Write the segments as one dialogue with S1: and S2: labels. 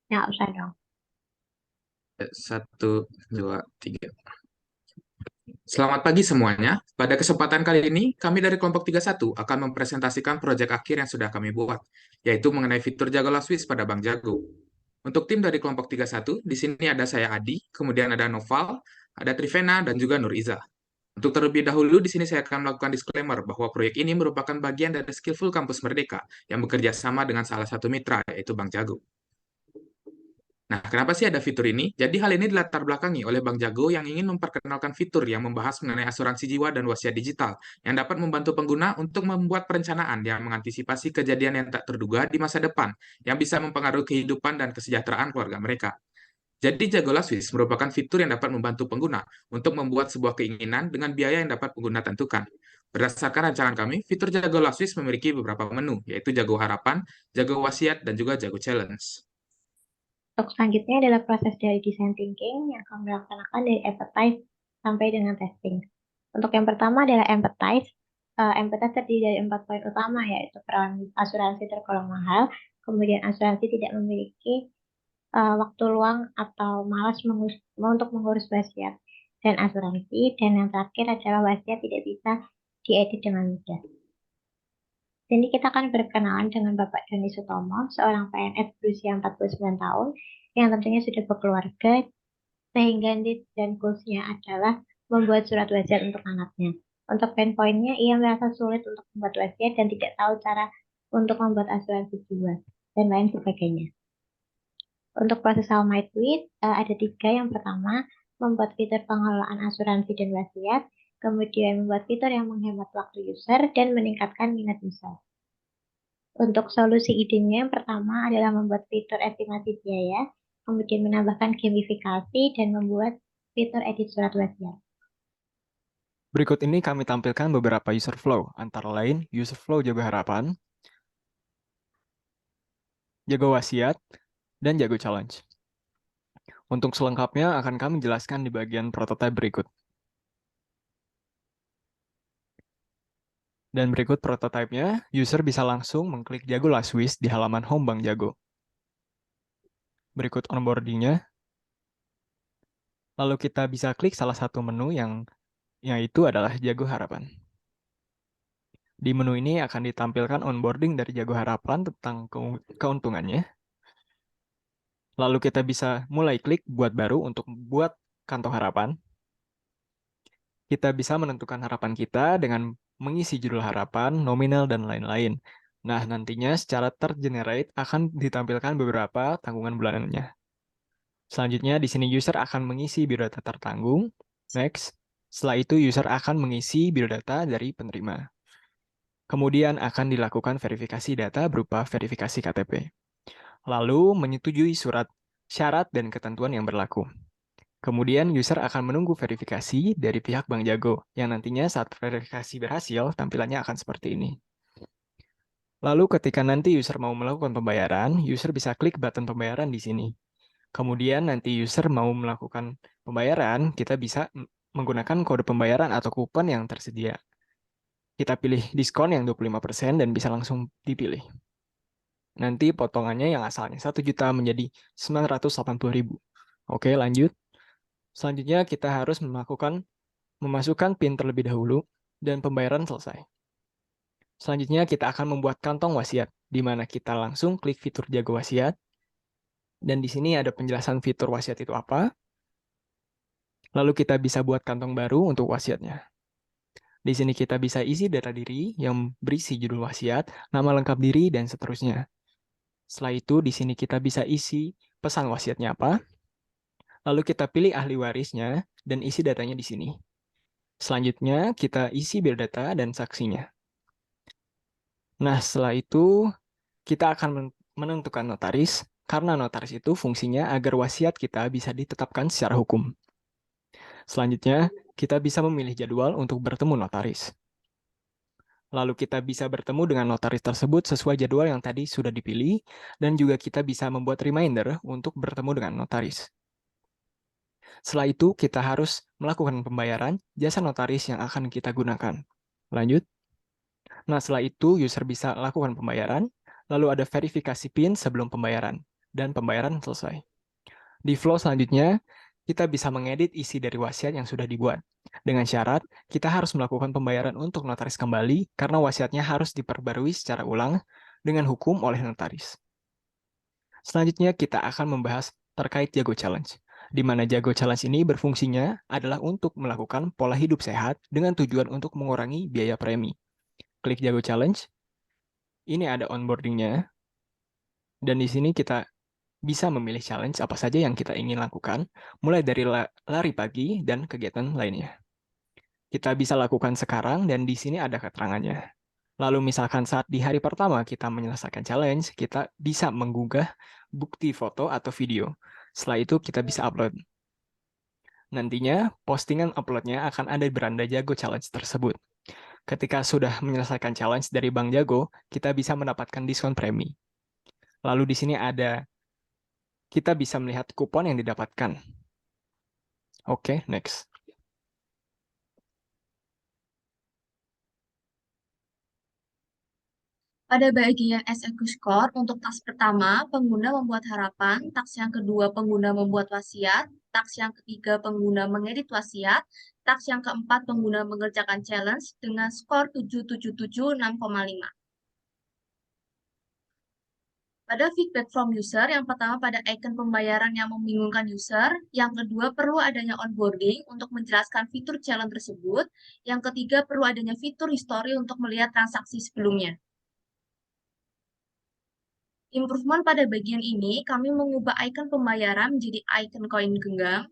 S1: Nggak usah dong.
S2: Satu, dua, tiga. Selamat pagi semuanya. Pada kesempatan kali ini, kami dari kelompok 31 akan mempresentasikan proyek akhir yang sudah kami buat, yaitu mengenai fitur Jago Last Wish pada Bank Jago. Untuk tim dari kelompok 31, di sini ada saya Adi, kemudian ada Noval, ada Trivena, dan juga Nur Iza. Untuk terlebih dahulu, di sini saya akan melakukan disclaimer bahwa proyek ini merupakan bagian dari Skillful Kampus Merdeka yang bekerja sama dengan salah satu mitra, yaitu Bank Jago. Nah, kenapa sih ada fitur ini? Jadi hal ini dilatar belakangi oleh Bank Jago yang ingin memperkenalkan fitur yang membahas mengenai asuransi jiwa dan wasiat digital, yang dapat membantu pengguna untuk membuat perencanaan yang mengantisipasi kejadian yang tak terduga di masa depan, yang bisa mempengaruhi kehidupan dan kesejahteraan keluarga mereka. Jadi Jago Last Wish merupakan fitur yang dapat membantu pengguna untuk membuat sebuah keinginan dengan biaya yang dapat pengguna tentukan. Berdasarkan rancangan kami, fitur Jago Last Wish memiliki beberapa menu, yaitu Jago Harapan, Jago Wasiat, dan juga Jago Challenge.
S1: Untuk selanjutnya adalah proses dari design thinking yang akan melaksanakan dari empathize sampai dengan testing. Untuk yang pertama adalah empathize. Empathize terdiri dari 4 poin utama, yaitu peran asuransi tergolong mahal, kemudian asuransi tidak memiliki waktu luang atau malas untuk mengurus wasiat, dan asuransi, dan yang terakhir adalah wasiat tidak bisa diedit dengan mudah. Jadi kita akan berkenalan dengan Bapak Doni Sutomo, seorang PNS berusia 49 tahun, yang tentunya sudah berkeluarga, sehingga need dan goals-nya adalah membuat surat wasiat untuk anaknya. Untuk pain point-nya, ia merasa sulit untuk membuat wasiat dan tidak tahu cara untuk membuat asuransi jiwa, dan lain sebagainya. Untuk proses How Might Do It, ada 3. Yang pertama, membuat fitur pengelolaan asuransi dan wasiat, kemudian membuat fitur yang menghemat waktu user, dan meningkatkan minat user. Untuk solusi idenya, yang pertama adalah membuat fitur estimasi biaya, kemudian menambahkan gamifikasi, dan membuat fitur edit surat wasiat.
S3: Berikut ini kami tampilkan beberapa user flow, antara lain user flow Jago Harapan, Jago Wasiat, dan Jago Challenge. Untuk selengkapnya akan kami jelaskan di bagian prototipe berikut. Dan berikut prototipenya, user bisa langsung mengklik Jago Last Wish di halaman home Bank Jago. Berikut onboarding-nya. Lalu kita bisa klik salah satu menu yang yaitu adalah Jago Harapan. Di menu ini akan ditampilkan onboarding dari Jago Harapan tentang keuntungannya. Lalu kita bisa mulai klik buat baru untuk buat kantong harapan. Kita bisa menentukan harapan kita dengan mengisi judul harapan, nominal, dan lain-lain. Nah, nantinya secara tergenerate akan ditampilkan beberapa tanggungan bulanannya. Selanjutnya, di sini user akan mengisi biodata tertanggung. Next. Setelah itu, user akan mengisi biodata dari penerima. Kemudian akan dilakukan verifikasi data berupa verifikasi KTP. Lalu, menyetujui surat syarat dan ketentuan yang berlaku. Kemudian user akan menunggu verifikasi dari pihak Bank Jago, yang nantinya saat verifikasi berhasil, tampilannya akan seperti ini. Lalu ketika nanti user mau melakukan pembayaran, user bisa klik button pembayaran di sini. Kemudian nanti user mau melakukan pembayaran, kita bisa menggunakan kode pembayaran atau kupon yang tersedia. Kita pilih diskon yang 25% dan bisa langsung dipilih. Nanti potongannya yang asalnya 1 juta menjadi 980.000. Oke, lanjut. Selanjutnya kita harus memasukkan PIN terlebih dahulu dan pembayaran selesai. Selanjutnya kita akan membuat kantong wasiat, di mana kita langsung klik fitur Jago Wasiat. Dan di sini ada penjelasan fitur wasiat itu apa. Lalu kita bisa buat kantong baru untuk wasiatnya. Di sini kita bisa isi data diri yang berisi judul wasiat, nama lengkap diri, dan seterusnya. Setelah itu, di sini kita bisa isi pesan wasiatnya apa. Lalu kita pilih ahli warisnya dan isi datanya di sini. Selanjutnya, kita isi biodata dan saksinya. Nah, setelah itu kita akan menentukan notaris, karena notaris itu fungsinya agar wasiat kita bisa ditetapkan secara hukum. Selanjutnya, kita bisa memilih jadwal untuk bertemu notaris. Lalu kita bisa bertemu dengan notaris tersebut sesuai jadwal yang tadi sudah dipilih, dan juga kita bisa membuat reminder untuk bertemu dengan notaris. Setelah itu, kita harus melakukan pembayaran jasa notaris yang akan kita gunakan. Lanjut. Nah, setelah itu, user bisa lakukan pembayaran, lalu ada verifikasi PIN sebelum pembayaran. dan pembayaran selesai. Di flow selanjutnya, kita bisa mengedit isi dari wasiat yang sudah dibuat. Dengan syarat, kita harus melakukan pembayaran untuk notaris kembali karena wasiatnya harus diperbarui secara ulang dengan hukum oleh notaris. Selanjutnya, kita akan membahas terkait Jago Challenge, di mana Jago Challenge ini berfungsinya adalah untuk melakukan pola hidup sehat dengan tujuan untuk mengurangi biaya premi. Klik Jago Challenge, ini ada onboarding-nya, dan di sini kita bisa memilih challenge apa saja yang kita ingin lakukan, mulai dari lari pagi dan kegiatan lainnya. Kita bisa lakukan sekarang dan di sini ada keterangannya. Lalu misalkan saat di hari pertama kita menyelesaikan challenge, kita bisa menggugah bukti foto atau video. Setelah itu kita bisa upload. Nantinya, postingan uploadnya akan ada di beranda Jago Challenge tersebut. Ketika sudah menyelesaikan challenge dari Bank Jago, kita bisa mendapatkan diskon premi. Lalu di sini kita bisa melihat kupon yang didapatkan. Oke, next.
S4: Pada bagian SEQ Score, untuk task pertama, pengguna membuat harapan, task yang kedua, pengguna membuat wasiat, task yang ketiga, pengguna mengedit wasiat, task yang keempat, pengguna mengerjakan challenge dengan skor 777 6,5. Pada feedback from user, yang pertama pada icon pembayaran yang membingungkan user, yang kedua perlu adanya onboarding untuk menjelaskan fitur challenge tersebut, yang ketiga perlu adanya fitur history untuk melihat transaksi sebelumnya. Improvement pada bagian ini, kami mengubah icon pembayaran menjadi icon koin genggam.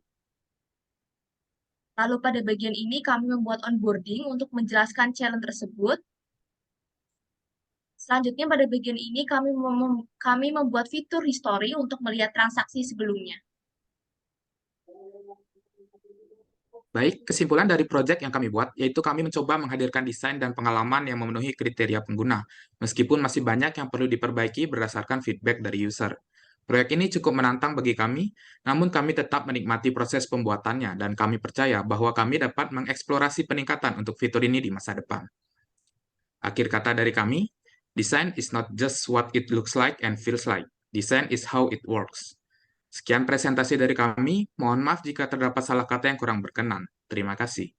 S4: Lalu pada bagian ini, kami membuat onboarding untuk menjelaskan challenge tersebut. Selanjutnya pada bagian ini, kami membuat fitur history untuk melihat transaksi sebelumnya.
S2: Baik, kesimpulan dari proyek yang kami buat, yaitu kami mencoba menghadirkan desain dan pengalaman yang memenuhi kriteria pengguna, meskipun masih banyak yang perlu diperbaiki berdasarkan feedback dari user. Proyek ini cukup menantang bagi kami, namun kami tetap menikmati proses pembuatannya, dan kami percaya bahwa kami dapat mengeksplorasi peningkatan untuk fitur ini di masa depan. Akhir kata dari kami, design is not just what it looks like and feels like. Design is how it works. Sekian presentasi dari kami. Mohon maaf jika terdapat salah kata yang kurang berkenan. Terima kasih.